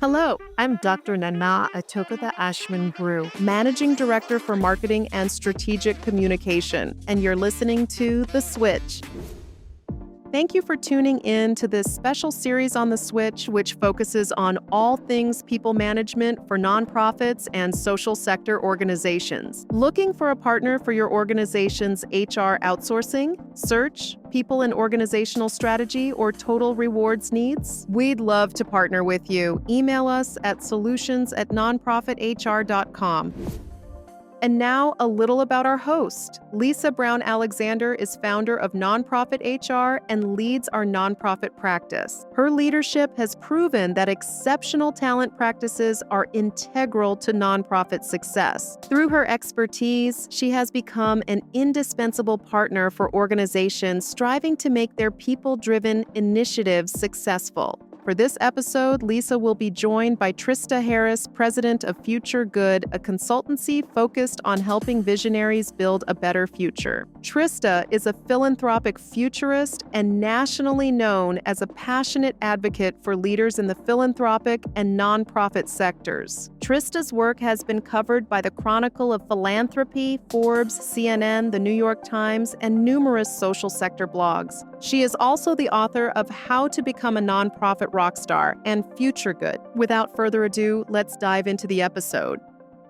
Hello, I'm Dr. Nana Atokatha Ashman Brew, Managing Director for Marketing and Strategic Communication, and you're listening to The Switch. Thank you for tuning in to this special series on The Switch, which focuses on all things people management for nonprofits and social sector organizations. Looking for a partner for your organization's HR outsourcing, search, people and organizational strategy, or total rewards needs? We'd love to partner with you. Email us at solutions@nonprofithr.com. And now, a little about our host. Lisa Brown Alexander is founder of Nonprofit HR and leads our nonprofit practice. Her leadership has proven that exceptional talent practices are integral to nonprofit success. Through her expertise, she has become an indispensable partner for organizations striving to make their people-driven initiatives successful. For this episode, Lisa will be joined by Trista Harris, president of FutureGood, a consultancy focused on helping visionaries build a better future. Trista is a philanthropic futurist and nationally known as a passionate advocate for leaders in the philanthropic and nonprofit sectors. Trista's work has been covered by the Chronicle of Philanthropy, Forbes, CNN, The New York Times, and numerous social sector blogs. She is also the author of How to Become a Nonprofit Rockstar and FutureGood. Without further ado, let's dive into the episode.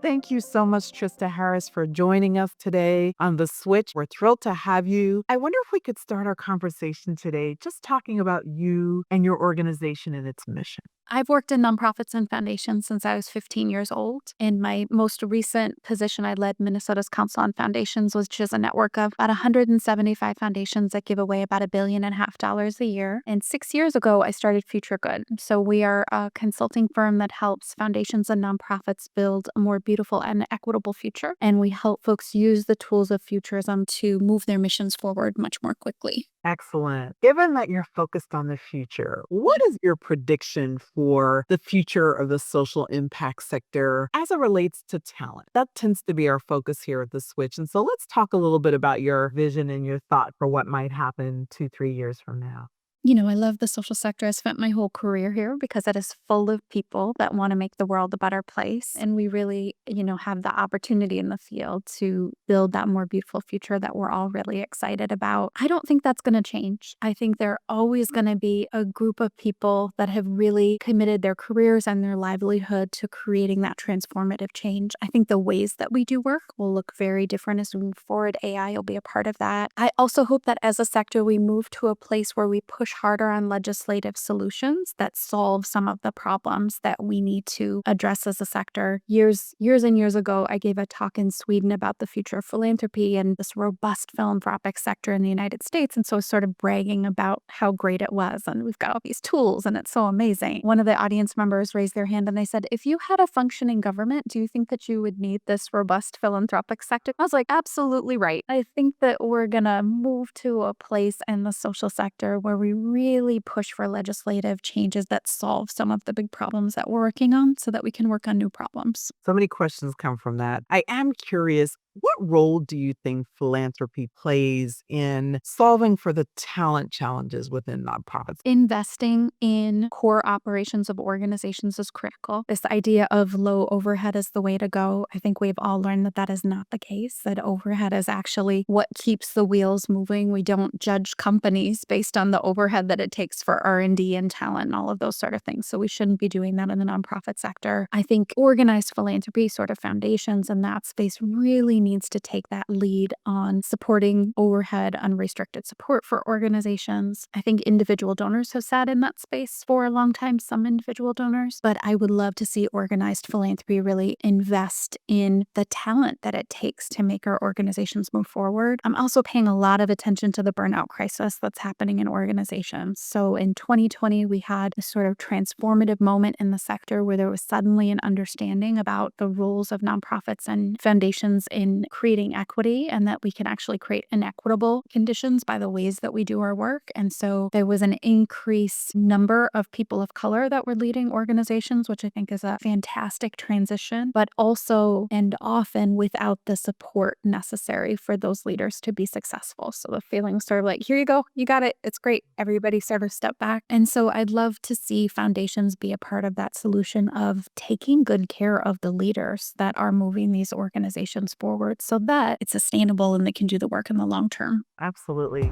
Thank you so much, Trista Harris, for joining us today on The Switch. We're thrilled to have you. I wonder if we could start our conversation today just talking about you and your organization and its mission. I've worked in nonprofits and foundations since I was 15 years old. In my most recent position, I led Minnesota's Council on Foundations, which is a network of about 175 foundations that give away about $1.5 billion a year. And 6 years ago, I started FutureGood. So we are a consulting firm that helps foundations and nonprofits build a more beautiful and equitable future. And we help folks use the tools of Futurism to move their missions forward much more quickly. Excellent. Given that you're focused on the future, what is your prediction for the future of the social impact sector as it relates to talent? That tends to be our focus here at The Switch. And so let's talk a little bit about your vision and your thought for what might happen 2-3 years from now. You know, I love the social sector. I spent my whole career here because it is full of people that want to make the world a better place. And we really, have the opportunity in the field to build that more beautiful future that we're all really excited about. I don't think that's going to change. I think there are always going to be a group of people that have really committed their careers and their livelihood to creating that transformative change. I think the ways that we do work will look very different as we move forward. AI will be a part of that. I also hope that as a sector, we move to a place where we push harder on legislative solutions that solve some of the problems that we need to address as a sector. Years and years ago, I gave a talk in Sweden about the future of philanthropy and this robust philanthropic sector in the United States. And so I was sort of bragging about how great it was. And we've got all these tools and it's so amazing. One of the audience members raised their hand and they said, if you had a functioning government, do you think that you would need this robust philanthropic sector? I was like, absolutely right. I think that we're going to move to a place in the social sector where we really push for legislative changes that solve some of the big problems that we're working on so that we can work on new problems. So many questions come from that. I am curious, what role do you think philanthropy plays in solving for the talent challenges within nonprofits? Investing in core operations of organizations is critical. This idea of low overhead is the way to go. I think we've all learned that that is not the case, that overhead is actually what keeps the wheels moving. We don't judge companies based on the overhead that it takes for R&D and talent and all of those sort of things. So we shouldn't be doing that in the nonprofit sector. I think organized philanthropy, sort of foundations in that space, really needs to take that lead on supporting overhead, unrestricted support for organizations. I think individual donors have sat in that space for a long time, some individual donors, but I would love to see organized philanthropy really invest in the talent that it takes to make our organizations move forward. I'm also paying a lot of attention to the burnout crisis that's happening in organizations. So in 2020, we had a sort of transformative moment in the sector where there was suddenly an understanding about the roles of nonprofits and foundations in in creating equity and that we can actually create inequitable conditions by the ways that we do our work. And so there was an increased number of people of color that were leading organizations, which I think is a fantastic transition, but also and often without the support necessary for those leaders to be successful. So the feeling was sort of like, here you go, you got it, it's great. Everybody sort of step back. And so I'd love to see foundations be a part of that solution of taking good care of the leaders that are moving these organizations forward so that it's sustainable and they can do the work in the long term. Absolutely.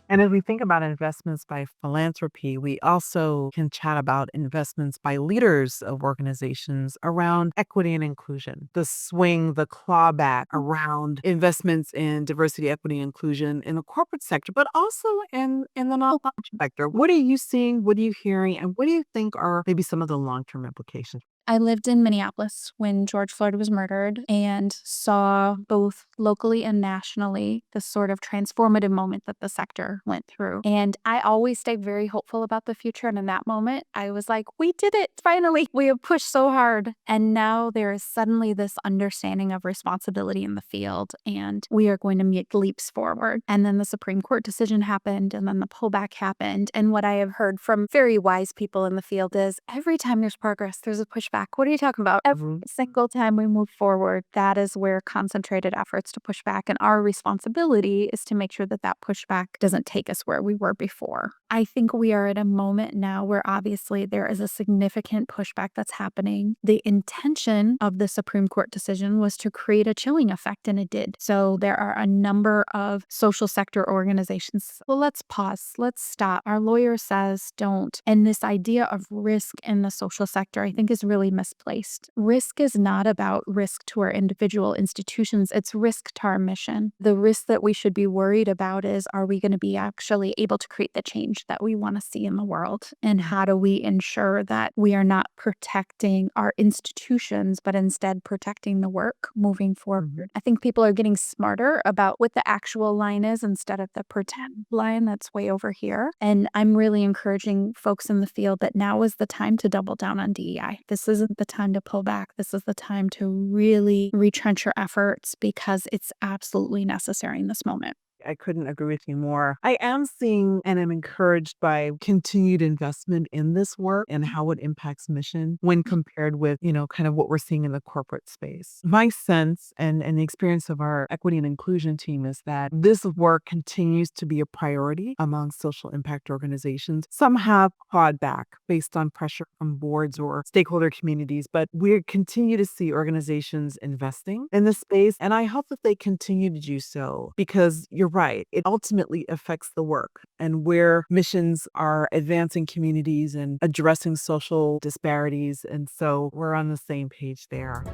And as we think about investments by philanthropy, we also can chat about investments by leaders of organizations around equity and inclusion, the swing, the clawback around investments in diversity, equity, and inclusion in the corporate sector, but also in the nonprofit sector. What are you seeing? What are you hearing? And what do you think are maybe some of the long-term implications? I lived in Minneapolis when George Floyd was murdered and saw both locally and nationally the sort of transformative moment that the sector went through. And I always stayed very hopeful about the future. And in that moment, I was like, we did it. Finally, we have pushed so hard. And now there is suddenly this understanding of responsibility in the field, and we are going to make leaps forward. And then the Supreme Court decision happened, and then the pullback happened. And what I have heard from very wise people in the field is every time there's progress, there's a pushback. What are you talking about? Every single time we move forward, that is where concentrated efforts to push back. And our responsibility is to make sure that that pushback doesn't take us where we were before. I think we are at a moment now where obviously there is a significant pushback that's happening. The intention of the Supreme Court decision was to create a chilling effect, and it did. So there are a number of social sector organizations. Well, let's pause. Let's stop. Our lawyer says don't. And this idea of risk in the social sector, I think, is really misplaced. Risk is not about risk to our individual institutions. It's risk to our mission. The risk that we should be worried about is, are we going to be actually able to create the change that we want to see in the world? And how do we ensure that we are not protecting our institutions, but instead protecting the work moving forward? I think people are getting smarter about what the actual line is instead of the pretend line that's way over here. And I'm really encouraging folks in the field that now is the time to double down on DEI. This isn't the time to pull back. This is the time to really retrench your efforts because it's absolutely necessary in this moment. I couldn't agree with you more. I am seeing and am encouraged by continued investment in this work and how it impacts mission when compared with, kind of what we're seeing in the corporate space. My sense and the experience of our equity and inclusion team is that this work continues to be a priority among social impact organizations. Some have clawed back based on pressure from boards or stakeholder communities, but we continue to see organizations investing in this space, and I hope that they continue to do so because you're right. It ultimately affects the work and where missions are advancing communities and addressing social disparities. And so we're on the same page there.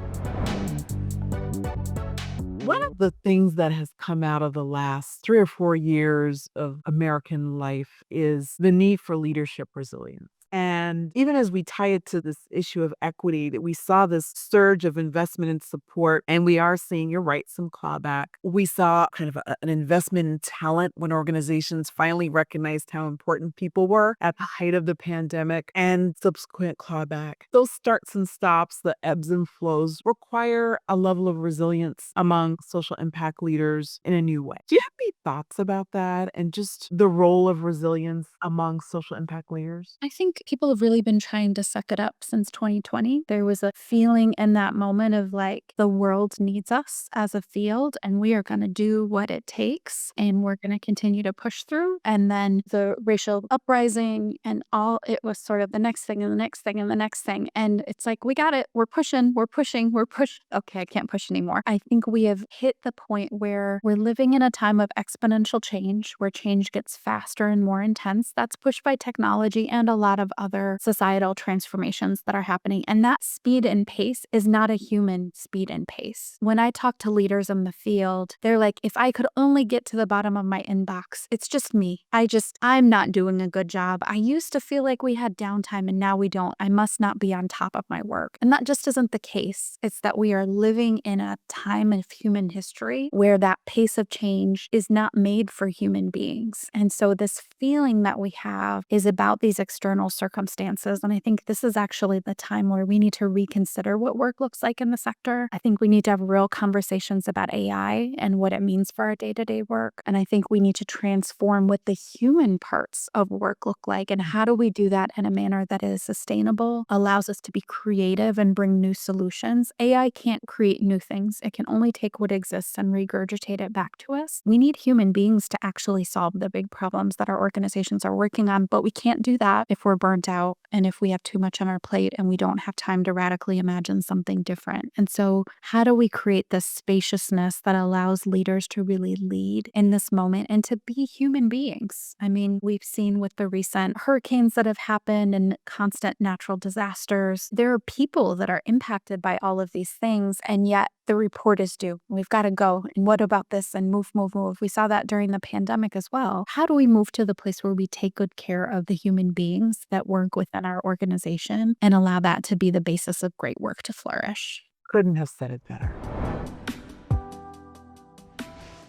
One of the things that has come out of the last 3 or 4 years of American life is the need for leadership resilience. And even as we tie it to this issue of equity, that we saw this surge of investment and support, and we are seeing, you're right, some clawback. We saw kind of an investment in talent when organizations finally recognized how important people were at the height of the pandemic, and subsequent clawback. Those starts and stops, the ebbs and flows, require a level of resilience among social impact leaders in a new way. Do you have any thoughts about that and just the role of resilience among social impact leaders? I think people have really been trying to suck it up since 2020. There was a feeling in that moment of like, the world needs us as a field and we are going to do what it takes and we're going to continue to push through. And then the racial uprising and all, it was sort of the next thing and the next thing and the next thing. And it's like, we got it. We're pushing. Okay, I can't push anymore. I think we have hit the point where we're living in a time of exponential change, where change gets faster and more intense. That's pushed by technology and a lot of other societal transformations that are happening. And that speed and pace is not a human speed and pace. When I talk to leaders in the field, they're like, if I could only get to the bottom of my inbox, it's just me. I'm not doing a good job. I used to feel like we had downtime and now we don't. I must not be on top of my work. And that just isn't the case. It's that we are living in a time of human history where that pace of change is not made for human beings. And so this feeling that we have is about these external circumstances circumstances. And I think this is actually the time where we need to reconsider what work looks like in the sector. I think we need to have real conversations about AI and what it means for our day-to-day work. And I think we need to transform what the human parts of work look like. And how do we do that in a manner that is sustainable, allows us to be creative and bring new solutions? AI can't create new things. It can only take what exists and regurgitate it back to us. We need human beings to actually solve the big problems that our organizations are working on, but we can't do that if we're burnt out and if we have too much on our plate and we don't have time to radically imagine something different. And so how do we create this spaciousness that allows leaders to really lead in this moment and to be human beings? I mean, we've seen with the recent hurricanes that have happened and constant natural disasters, there are people that are impacted by all of these things, and yet the report is due. We've got to go. And what about this? And move, move, move. We saw that during the pandemic as well. How do we move to the place where we take good care of the human beings that work within our organization and allow that to be the basis of great work to flourish? Couldn't have said it better.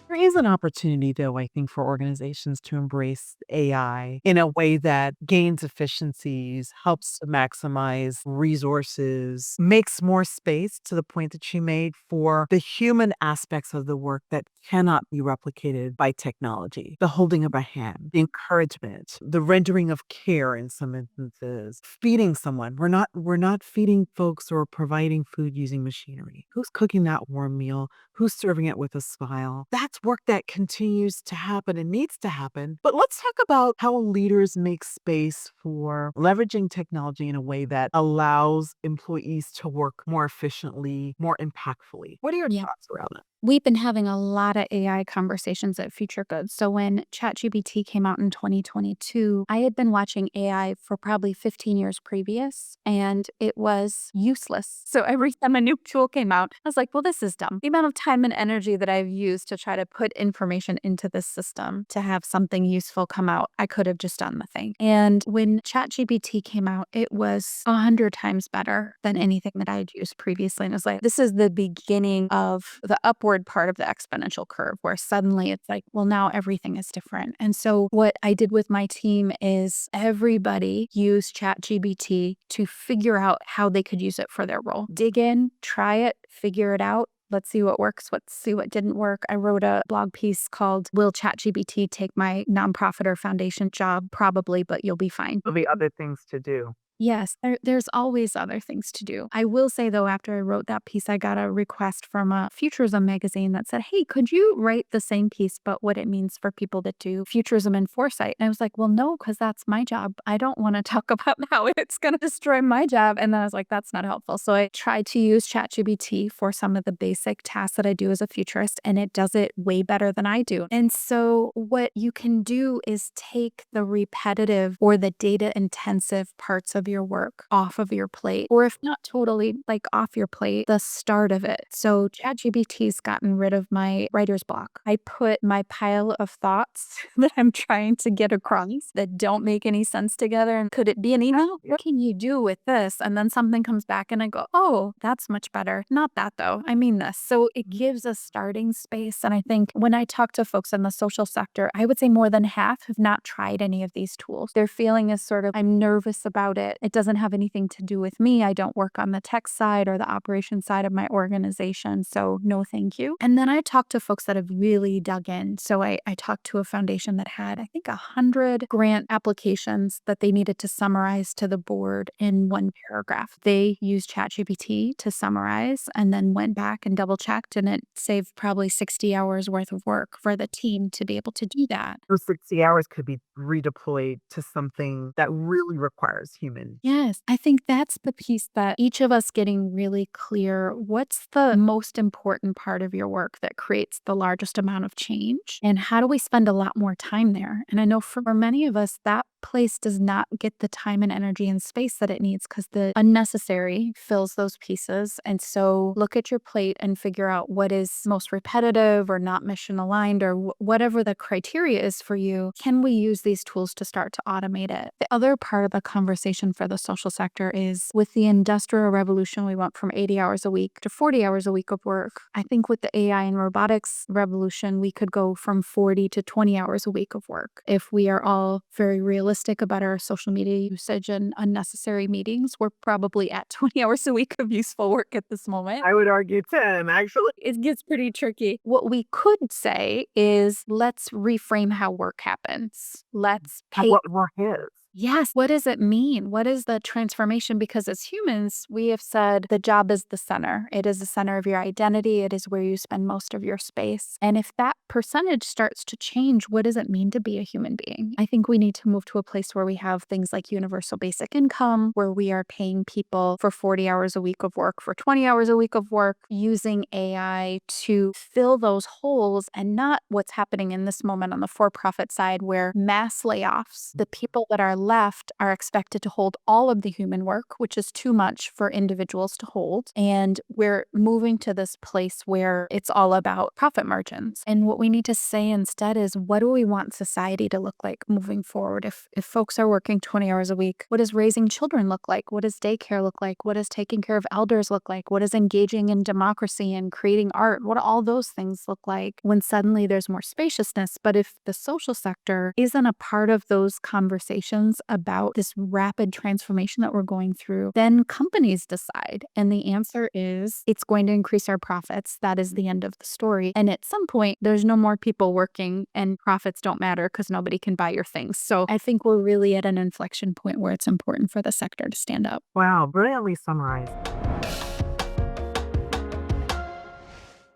There is an opportunity, though, I think, for organizations to embrace AI in a way that gains efficiencies, helps to maximize resources, makes more space, to the point that you made, for the human aspects of the work that cannot be replicated by technology. The holding of a hand, the encouragement, the rendering of care in some instances, feeding someone. We're not feeding folks or providing food using machinery. Who's cooking that warm meal? Who's serving it with a smile? That's work that continues to happen and needs to happen. But let's talk about how leaders make space for leveraging technology in a way that allows employees to work more efficiently, more impactfully. What are your Yeah. thoughts around that? We've been having a lot of AI conversations at FutureGood. So when ChatGPT came out in 2022, I had been watching AI for probably 15 years previous, and it was useless. So every time a new tool came out, I was like, well, this is dumb. The amount of time and energy that I've used to try to put information into this system to have something useful come out, I could have just done the thing. And when ChatGPT came out, it was 100 times better than anything that I had used previously. And it was like, this is the beginning of the upward part of the exponential curve, where suddenly it's like, well, now everything is different. And so what I did with my team is everybody used ChatGPT to figure out how they could use it for their role. Dig in, try it, figure it out. Let's see what works. Let's see what didn't work. I wrote a blog piece called "Will ChatGPT Take My Nonprofit or Foundation Job?" Probably, but you'll be fine. There'll be other things to do. Yes, there's always other things to do. I will say, though, after I wrote that piece, I got a request from a Futurism magazine that said, hey, could you write the same piece, but what it means for people that do Futurism and foresight? And I was like, well, no, because that's my job. I don't want to talk about how it's going to destroy my job. And then I was like, that's not helpful. So I tried to use ChatGPT for some of the basic tasks that I do as a futurist, and it does it way better than I do. And so what you can do is take the repetitive or the data intensive parts of your work off of your plate, or if not totally like off your plate, the start of it. So ChatGPT's gotten rid of my writer's block. I put my pile of thoughts that I'm trying to get across that don't make any sense together. And could it be an email? What can you do with this? And then something comes back and I go, oh, that's much better. Not that though. I mean this. So it gives a starting space. And I think when I talk to folks in the social sector, I would say more than half have not tried any of these tools. Their feeling is sort of, I'm nervous about it. It doesn't have anything to do with me. I don't work on the tech side or the operation side of my organization. So no, thank you. And then I talked to folks that have really dug in. So I talked to a foundation that had, I think, 100 grant applications that they needed to summarize to the board in one paragraph. They used ChatGPT to summarize and then went back and double checked, and it saved probably 60 hours worth of work for the team to be able to do that. Those 60 hours could be redeployed to something that really requires human. Yes, I think that's the piece that each of us getting really clear. What's the most important part of your work that creates the largest amount of change? And how do we spend a lot more time there? And I know for many of us, that place does not get the time and energy and space that it needs because the unnecessary fills those pieces. And so look at your plate and figure out what is most repetitive or not mission aligned or whatever the criteria is for you. Can we use these tools to start to automate it? The other part of the conversation for the social sector is with the Industrial Revolution, we went from 80 hours a week to 40 hours a week of work. I think with the AI and robotics revolution, we could go from 40 to 20 hours a week of work if we are all very realistic realistic about our social media usage and unnecessary meetings, we're probably at 20 hours a week of useful work at this moment. I would argue 10, actually. It gets pretty tricky. What we could say is let's reframe how work happens. Let's pay. What work is. Yes. What does it mean? What is the transformation? Because as humans, we have said the job is the center. It is the center of your identity. It is where you spend most of your space. And if that percentage starts to change, what does it mean to be a human being? I think we need to move to a place where we have things like universal basic income, where we are paying people for 40 hours a week of work, for 20 hours a week of work, using AI to fill those holes, and not what's happening in this moment on the for-profit side where mass layoffs, the people that are left are expected to hold all of the human work, which is too much for individuals to hold. And we're moving to this place where it's all about profit margins. And what we need to say instead is, what do we want society to look like moving forward? If folks are working 20 hours a week, what does raising children look like? What does daycare look like? What does taking care of elders look like? What does engaging in democracy and creating art? What do all those things look like when suddenly there's more spaciousness? But if the social sector isn't a part of those conversations about this rapid transformation that we're going through, then companies decide. And the answer is it's going to increase our profits. That is the end of the story. And at some point, there's no more people working and profits don't matter because nobody can buy your things. So I think we're really at an inflection point where it's important for the sector to stand up. Wow, brilliantly summarized.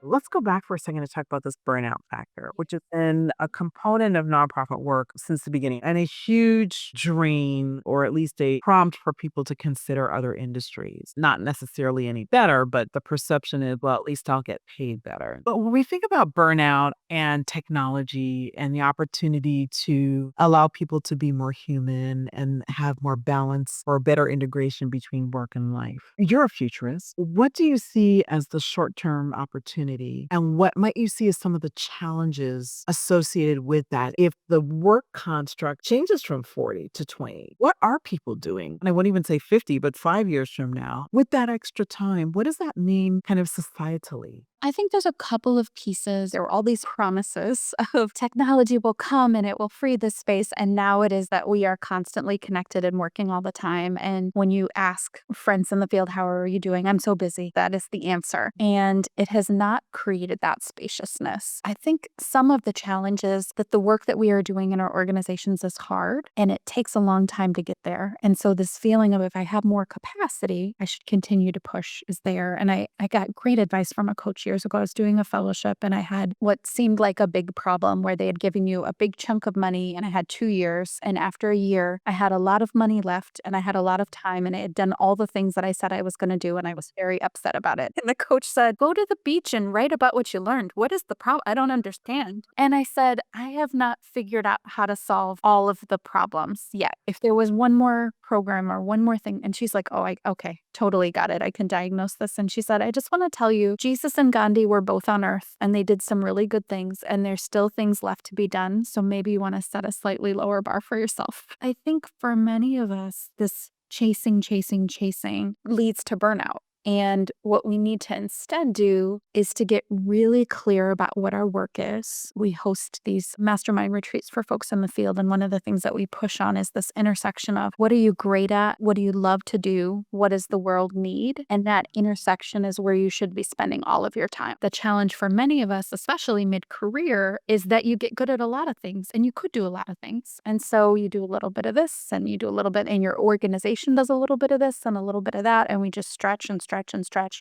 Let's go back for a second to talk about this burnout factor, which has been a component of nonprofit work since the beginning, and a huge drain, or at least a prompt for people to consider other industries. Not necessarily any better, but the perception is, well, at least I'll get paid better. But when we think about burnout and technology and the opportunity to allow people to be more human and have more balance or better integration between work and life, you're a futurist. What do you see as the short-term opportunity? And what might you see as some of the challenges associated with that? If the work construct changes from 40 to 20, what are people doing? And I won't even say 50, but 5 years from now, with that extra time, what does that mean kind of societally? I think there's a couple of pieces. There were all these promises of technology will come and it will free this space. And now it is that we are constantly connected and working all the time. And when you ask friends in the field, how are you doing? I'm so busy. That is the answer. And it has not created that spaciousness. I think some of the challenges that the work that we are doing in our organizations is hard and it takes a long time to get there. And so this feeling of, if I have more capacity, I should continue to push, is there. And I got great advice from a coach years ago. I was doing a fellowship and I had what seemed like a big problem where they had given you a big chunk of money and I had 2 years. And after a year, I had a lot of money left and I had a lot of time and I had done all the things that I said I was going to do. And I was very upset about it. And the coach said, go to the beach and write about what you learned. What is the problem? I don't understand. And I said, I have not figured out how to solve all of the problems yet. If there was one more program or one more thing. And she's like, okay, totally got it. I can diagnose this. And she said, I just want to tell you, Jesus and Gandhi were both on earth and they did some really good things and there's still things left to be done. So maybe you want to set a slightly lower bar for yourself. I think for many of us, this chasing leads to burnout. And what we need to instead do is to get really clear about what our work is. We host these mastermind retreats for folks in the field. And one of the things that we push on is this intersection of what are you great at? What do you love to do? What does the world need? And that intersection is where you should be spending all of your time. The challenge for many of us, especially mid-career, is that you get good at a lot of things and you could do a lot of things. And so you do a little bit of this and you do a little bit, and your organization does a little bit of this and a little bit of that. And we just stretch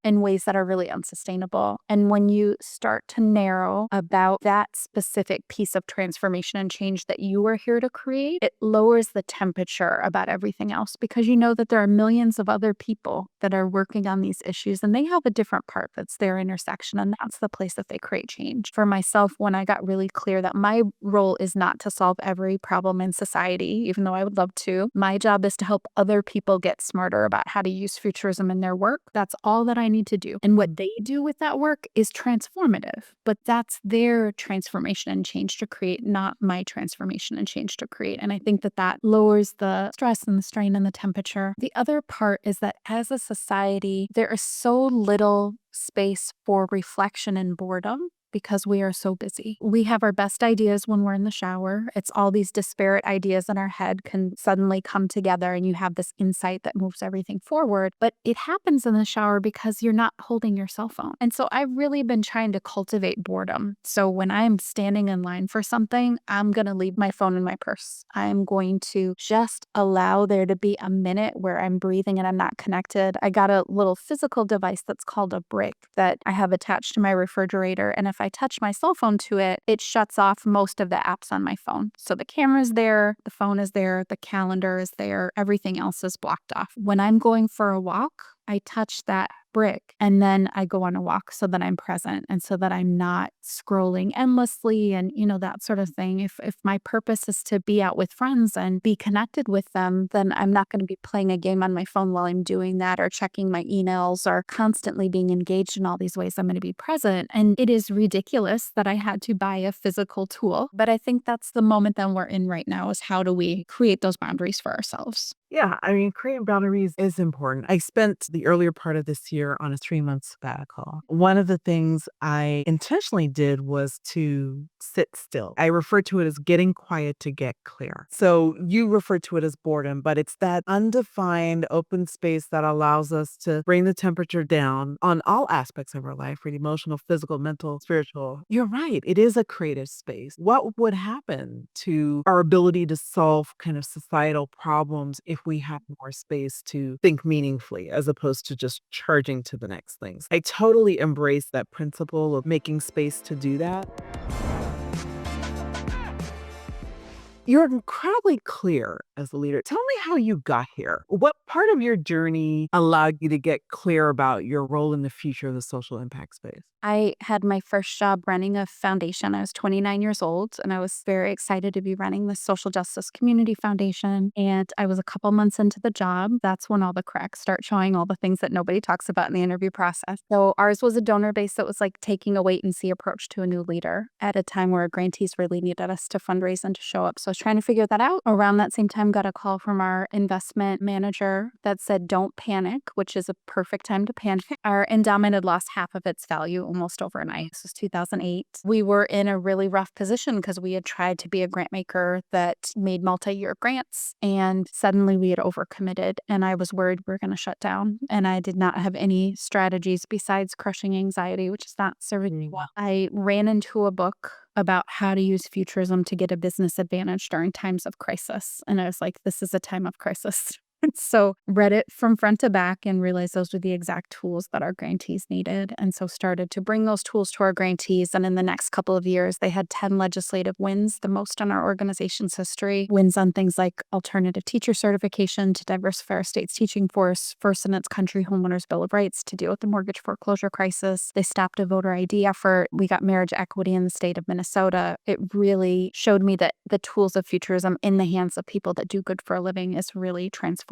in ways that are really unsustainable. And when you start to narrow about that specific piece of transformation and change that you are here to create, it lowers the temperature about everything else because you know that there are millions of other people that are working on these issues and they have a different part that's their intersection. And that's the place that they create change. For myself, when I got really clear that my role is not to solve every problem in society, even though I would love to, my job is to help other people get smarter about how to use futurism in their work. That's all that I need to do. And what they do with that work is transformative, but that's their transformation and change to create, not my transformation and change to create. And I think that that lowers the stress and the strain and the temperature. The other part is that as a society, there is so little space for reflection and boredom. because we are so busy. We have our best ideas when we're in the shower. It's all these disparate ideas in our head can suddenly come together and you have this insight that moves everything forward. But it happens in the shower because you're not holding your cell phone. And so I've really been trying to cultivate boredom. So when I'm standing in line for something, I'm going to leave my phone in my purse. I'm going to just allow there to be a minute where I'm breathing and I'm not connected. I got a little physical device that's called a brick that I have attached to my refrigerator. And if I touch my cell phone to it, it shuts off most of the apps on my phone. So the camera's there, the phone is there, the calendar is there, everything else is blocked off. When I'm going for a walk, I touch that brick and then I go on a walk so that I'm present and so that I'm not scrolling endlessly and, that sort of thing. If my purpose is to be out with friends and be connected with them, then I'm not going to be playing a game on my phone while I'm doing that or checking my emails or constantly being engaged in all these ways. I'm going to be present. And it is ridiculous that I had to buy a physical tool. But I think that's the moment that we're in right now is how do we create those boundaries for ourselves? Yeah, creating boundaries is important. I spent the earlier part of this year on a 3-month sabbatical. One of the things I intentionally did was to sit still. I refer to it as getting quiet to get clear. So you refer to it as boredom, but it's that undefined open space that allows us to bring the temperature down on all aspects of our life, right? Emotional, physical, mental, spiritual. You're right. It is a creative space. What would happen to our ability to solve kind of societal problems if we have more space to think meaningfully as opposed to just charging to the next things? I totally embrace that principle of making space to do that. You're incredibly clear as a leader. Tell me how you got here. What part of your journey allowed you to get clear about your role in the future of the social impact space? I had my first job running a foundation. I was 29 years old and I was very excited to be running the Social Justice Community Foundation. And I was a couple months into the job. That's when all the cracks start showing, all the things that nobody talks about in the interview process. So ours was a donor base that was like taking a wait and see approach to a new leader at a time where grantees really needed us to fundraise and to show up. So I was trying to figure that out. Around that same time, got a call from our investment manager that said, don't panic, which is a perfect time to panic. Our endowment had lost half of its value almost overnight. This was 2008. We were in a really rough position because we had tried to be a grant maker that made multi-year grants, and suddenly we had overcommitted, and I was worried we were going to shut down, and I did not have any strategies besides crushing anxiety, which is not serving me well. I ran into a book about how to use Futurism to get a business advantage during times of crisis, and I was like, this is a time of crisis. So read it from front to back and realized those were the exact tools that our grantees needed. And so started to bring those tools to our grantees. And in the next couple of years, they had 10 legislative wins, the most in our organization's history. Wins on things like alternative teacher certification to diversify our state's teaching force, first in its country homeowners' bill of rights to deal with the mortgage foreclosure crisis. They stopped a voter ID effort. We got marriage equity in the state of Minnesota. It really showed me that the tools of Futurism in the hands of people that do good for a living is really transformative.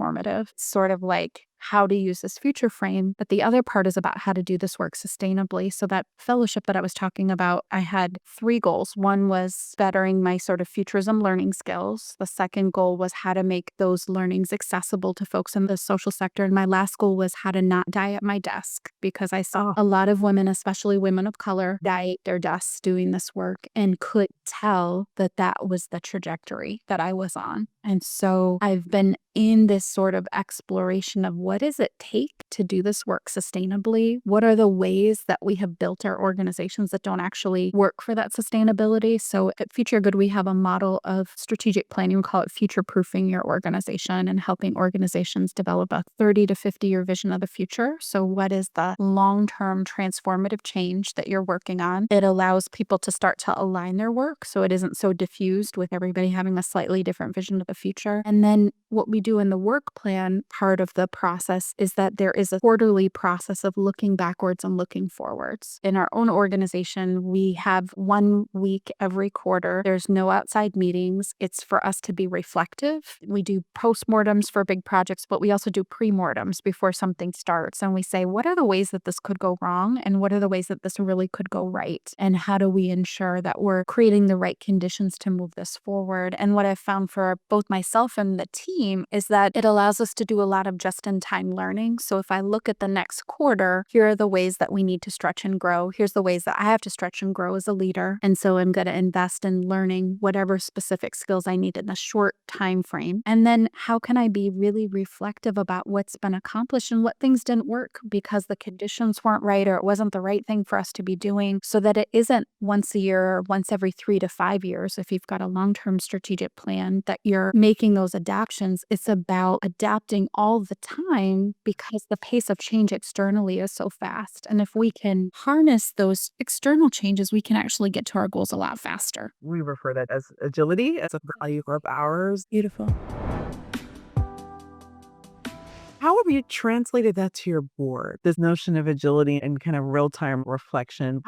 Sort of like how to use this future frame. But the other part is about how to do this work sustainably. So that fellowship that I was talking about, I had 3 goals. One was bettering my sort of Futurism learning skills. The second goal was how to make those learnings accessible to folks in the social sector. And my last goal was how to not die at my desk, because I saw a lot of women, especially women of color, die at their desks doing this work and could tell that that was the trajectory that I was on. And so I've been in this sort of exploration of what does it take to do this work sustainably? What are the ways that we have built our organizations that don't actually work for that sustainability? So at FutureGood, we have a model of strategic planning. We call it future-proofing your organization and helping organizations develop a 30 to 50-year vision of the future. So what is the long-term transformative change that you're working on? It allows people to start to align their work so it isn't so diffused with everybody having a slightly different vision of the future. And then what we do in the work plan part of the process is that there is a quarterly process of looking backwards and looking forwards. In our own organization, we have 1 week every quarter. There's no outside meetings. It's for us to be reflective. We do postmortems for big projects, but we also do premortems before something starts. And we say, what are the ways that this could go wrong? And what are the ways that this really could go right? And how do we ensure that we're creating the right conditions to move this forward? And what I've found for both myself and the team is that it allows us to do a lot of just-in-time time learning. So if I look at the next quarter, here are the ways that we need to stretch and grow. Here's the ways that I have to stretch and grow as a leader. And so I'm going to invest in learning whatever specific skills I need in a short time frame. And then how can I be really reflective about what's been accomplished and what things didn't work because the conditions weren't right or it wasn't the right thing for us to be doing, so that it isn't once a year or once every 3 to 5 years. If you've got a long-term strategic plan that you're making those adaptations, it's about adapting all the time because the pace of change externally is so fast. And if we can harness those external changes, we can actually get to our goals a lot faster. We refer that as agility as a value of ours. Beautiful. How have you translated that to your board? This notion of agility and kind of real-time reflection.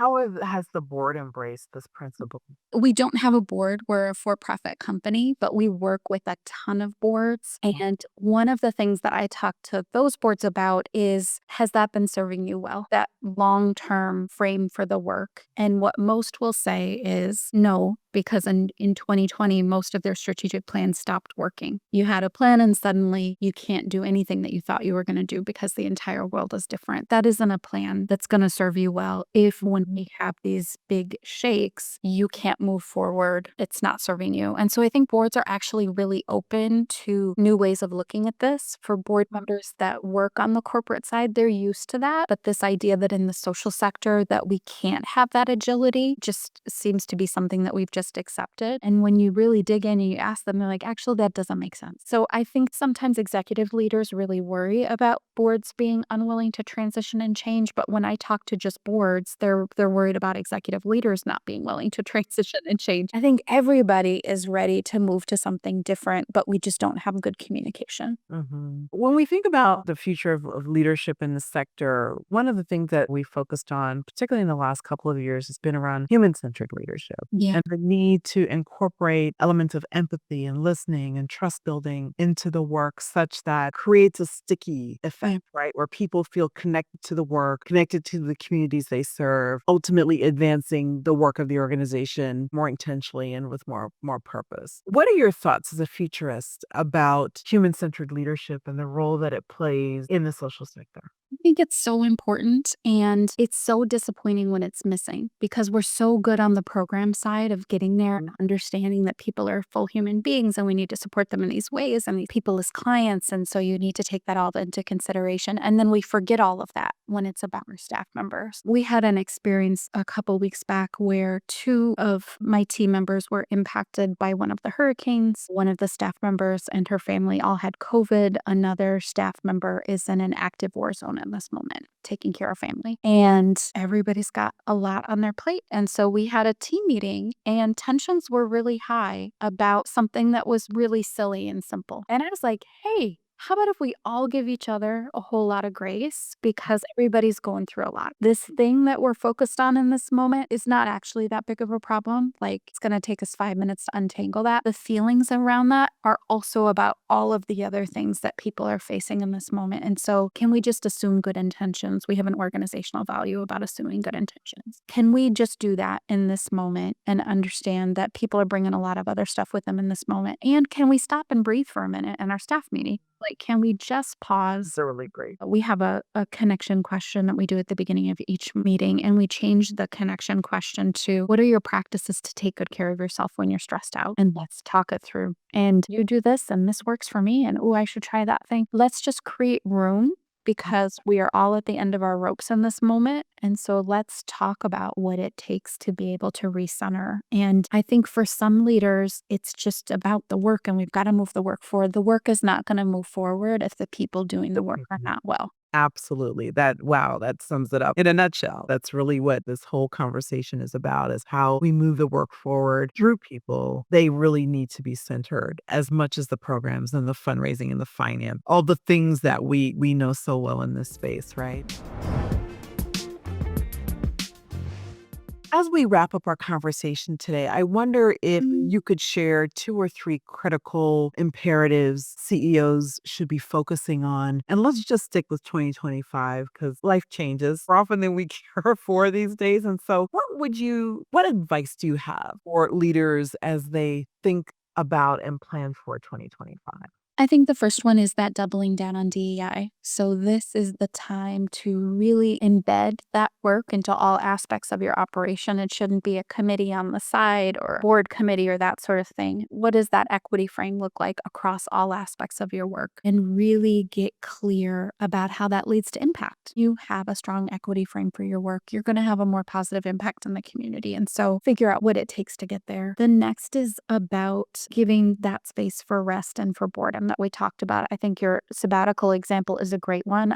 Has the board embraced this principle? We don't have a board. We're a for-profit company, but we work with a ton of boards. And one of the things that I talk to those boards about is, has that been serving you well? That long-term frame for the work. And what most will say is no, because in 2020, most of their strategic plans stopped working. You had a plan and suddenly you can't do anything that you thought you were going to do because the entire world is different. That isn't a plan that's going to serve you well. If when we have these big shakes, you can't move forward, it's not serving you. And so I think boards are actually really open to new ways of looking at this. For board members that work on the corporate side, they're used to that. But this idea that in the social sector that we can't have that agility just seems to be something that we've just accepted. And when you really dig in and you ask them, they're like, actually, that doesn't make sense. So I think sometimes executive leaders really worry about boards being unwilling to transition and change. But when I talk to just boards, they're worried about executive leaders not being willing to transition and change. I think everybody is ready to move to something different, but we just don't have good communication. When we think about the future of leadership in the sector, one of the things that we focused on, particularly in the last couple of years, has been around human-centric leadership. Yeah. And the need to incorporate elements of empathy and listening and trust building into the work such that creates a sticky effect, right? Where people feel connected to the work, connected to the communities they serve, ultimately advancing the work of the organization more intentionally and with more purpose. What are your thoughts as a futurist about human-centered leadership and the role that it plays in the social sector? I think it's so important, and it's so disappointing when it's missing because we're so good on the program side of getting there and understanding that people are full human beings and we need to support them in these ways and these people as clients. And so you need to take that all into consideration. And then we forget all of that when it's about our staff members. We had an experience a couple weeks back where 2 of my team members were impacted by one of the hurricanes. One of the staff members and her family all had COVID. Another staff member is in an active war zone in this moment, taking care of family. And everybody's got a lot on their plate. And so we had a team meeting and tensions were really high about something that was really silly and simple. And I was like, hey, how about if we all give each other a whole lot of grace because everybody's going through a lot. This thing that we're focused on in this moment is not actually that big of a problem. Like, it's going to take us 5 minutes to untangle that. The feelings around that are also about all of the other things that people are facing in this moment. And so can we just assume good intentions? We have an organizational value about assuming good intentions. Can we just do that in this moment and understand that people are bringing a lot of other stuff with them in this moment? And can we stop and breathe for a minute in our staff meeting? Like, can we just pause? These are really great. We have a connection question that we do at the beginning of each meeting, and we change the connection question to, what are your practices to take good care of yourself when you're stressed out? And let's talk it through. And you do this, and this works for me, and I should try that thing. Let's just create room because we are all at the end of our ropes in this moment. And so let's talk about what it takes to be able to recenter. And I think for some leaders, it's just about the work and we've got to move the work forward. The work is not going to move forward if the people doing the work are not well. Absolutely. That sums it up in a nutshell. That's really what this whole conversation is about, is how we move the work forward through people. They really need to be centered as much as the programs and the fundraising and the finance, all the things that we know so well in this space, right? As we wrap up our conversation today, I wonder if you could share 2 or 3 critical imperatives CEOs should be focusing on. And let's just stick with 2025 because life changes more often than we care for these days. And so what advice do you have for leaders as they think about and plan for 2025? I think the first one is that doubling down on DEI. So this is the time to really embed that work into all aspects of your operation. It shouldn't be a committee on the side or board committee or that sort of thing. What does that equity frame look like across all aspects of your work? And really get clear about how that leads to impact. You have a strong equity frame for your work, you're going to have a more positive impact in the community. And so figure out what it takes to get there. The next is about giving that space for rest and for boredom that we talked about. I think your sabbatical example is a great one.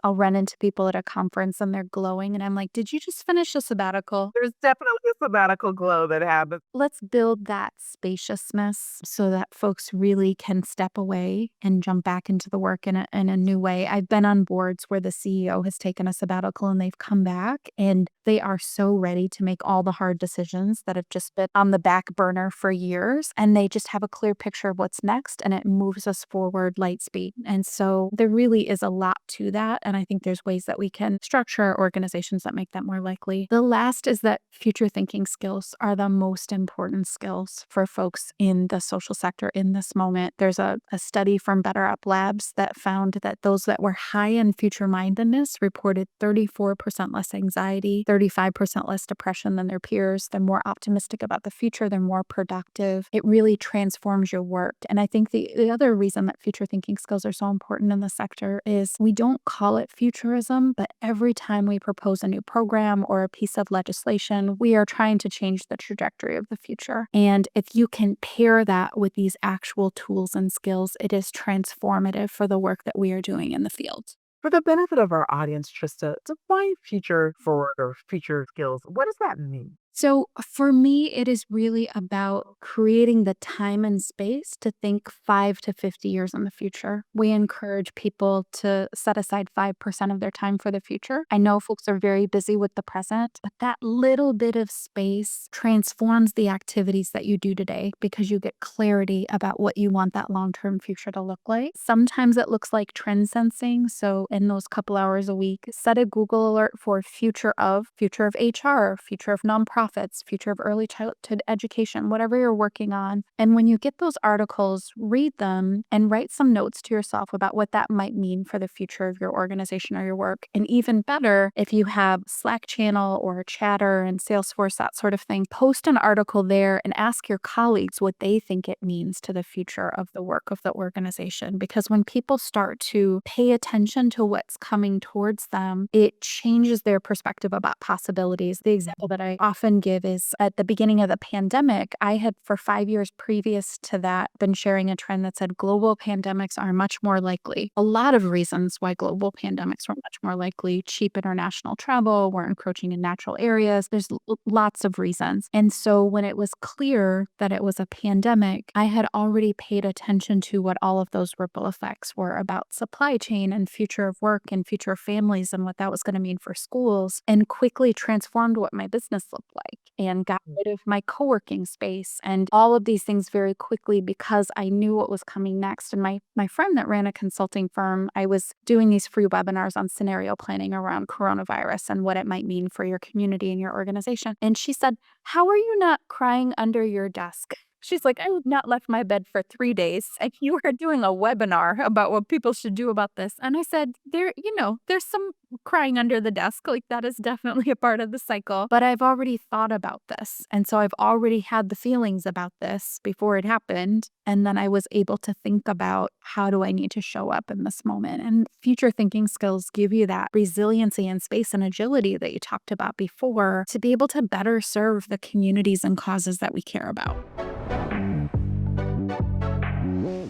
I'll run into people at a conference and they're glowing and I'm like, did you just finish a sabbatical? There's definitely a sabbatical glow that happens. Let's build that spaciousness so that folks really can step away and jump back into the work in a new way. I've been on boards where the CEO has taken a sabbatical and they've come back and they are so ready to make all the hard decisions that have just been on the back burner for years. And they just have a clear picture of what's next and it moves us forward light speed. And so there really is a lot to that. And I think there's ways that we can structure our organizations that make that more likely. The last is that future thinking skills are the most important skills for folks in the social sector in this moment. There's a study from Better Up Labs that found that those that were high in future mindedness reported 34% less anxiety, 35% less depression than their peers. They're more optimistic about the future. They're more productive. It really transforms your work. And I think the other reason that future thinking skills are so important in the sector is we don't call it futurism, but every time we propose a new program or a piece of legislation, we are trying to change the trajectory of the future. And if you can pair that with these actual tools and skills, it is transformative for the work that we are doing in the field. For the benefit of our audience, Trista, define future forward or future skills. What does that mean? So for me, it is really about creating the time and space to think 5 to 50 years in the future. We encourage people to set aside 5% of their time for the future. I know folks are very busy with the present, but that little bit of space transforms the activities that you do today because you get clarity about what you want that long-term future to look like. Sometimes it looks like trend sensing. So in those couple hours a week, set a Google alert for future of HR, future of nonprofits, future of early childhood education, whatever you're working on. And when you get those articles, read them and write some notes to yourself about what that might mean for the future of your organization or your work. And even better, if you have Slack channel or Chatter and Salesforce, that sort of thing, post an article there and ask your colleagues what they think it means to the future of the work of the organization. Because when people start to pay attention to what's coming towards them, it changes their perspective about possibilities. The example that I often give is at the beginning of the pandemic, I had for 5 years previous to that been sharing a trend that said global pandemics are much more likely. A lot of reasons why global pandemics were much more likely. Cheap international travel, we're encroaching in natural areas. There's lots of reasons. And so when it was clear that it was a pandemic, I had already paid attention to what all of those ripple effects were about supply chain and future of work and future of families and what that was going to mean for schools, and quickly transformed what my business looked like and got rid of my co-working space and all of these things very quickly because I knew what was coming next. And my friend that ran a consulting firm, I was doing these free webinars on scenario planning around coronavirus and what it might mean for your community and your organization. And she said, "How are you not crying under your desk?" She's like, "I have not left my bed for 3 days and you are doing a webinar about what people should do about this." And I said, there's some crying under the desk. Like that is definitely a part of the cycle, but I've already thought about this. And so I've already had the feelings about this before it happened. And then I was able to think about how do I need to show up in this moment? And future thinking skills give you that resiliency and space and agility that you talked about before to be able to better serve the communities and causes that we care about.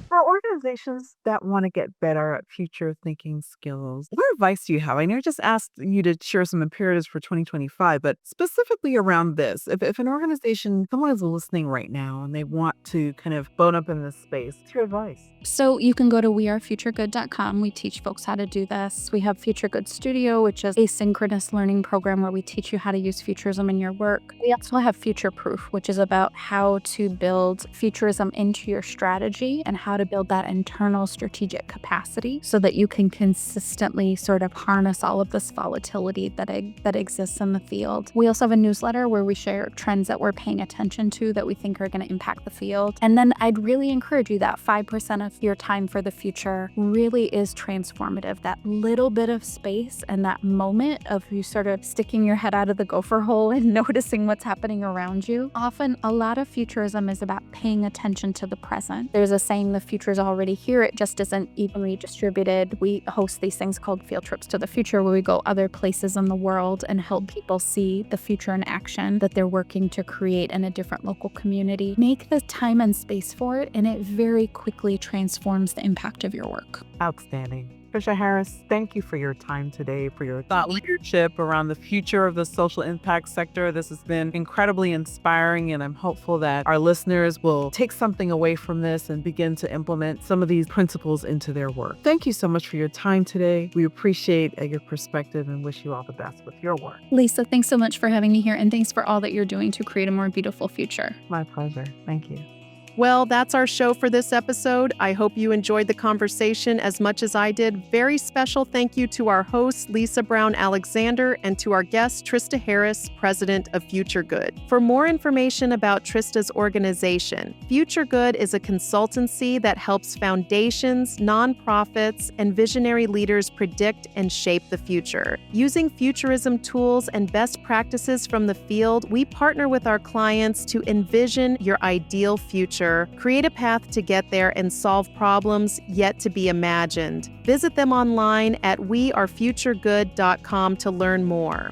For organizations that want to get better at future thinking skills, what advice do you have? I know I just asked you to share some imperatives for 2025, but specifically around this, if an organization, someone is listening right now and they want to kind of bone up in this space, what's your advice? So you can go to wearefuturegood.com. We teach folks how to do this. We have FutureGood Studio, which is a synchronous learning program where we teach you how to use futurism in your work. We also have Future Proof, which is about how to build futurism into your strategy and how to build that internal strategic capacity so that you can consistently sort of harness all of this volatility that exists in the field. We also have a newsletter where we share trends that we're paying attention to that we think are going to impact the field. And then I'd really encourage you that 5% of your time for the future really is transformative. That little bit of space and that moment of you sort of sticking your head out of the gopher hole and noticing what's happening around you. Often a lot of futurism is about paying attention to the present. There's a saying, the future is already here, it just isn't evenly distributed. We host these things called field trips to the future where we go other places in the world and help people see the future in action that they're working to create in a different local community. Make the time and space for it, and it very quickly transforms the impact of your work. Outstanding. Trista Harris, thank you for your time today, for your thought leadership around the future of the social impact sector. This has been incredibly inspiring, and I'm hopeful that our listeners will take something away from this and begin to implement some of these principles into their work. Thank you so much for your time today. We appreciate your perspective and wish you all the best with your work. Lisa, thanks so much for having me here, and thanks for all that you're doing to create a more beautiful future. My pleasure. Thank you. Well, that's our show for this episode. I hope you enjoyed the conversation as much as I did. Very special thank you to our host, Lisa Brown Alexander, and to our guest, Trista Harris, president of FutureGood. For more information about Trista's organization, FutureGood is a consultancy that helps foundations, nonprofits, and visionary leaders predict and shape the future. Using futurism tools and best practices from the field, we partner with our clients to envision your ideal future, create a path to get there, and solve problems yet to be imagined. Visit them online at wearefuturegood.com to learn more.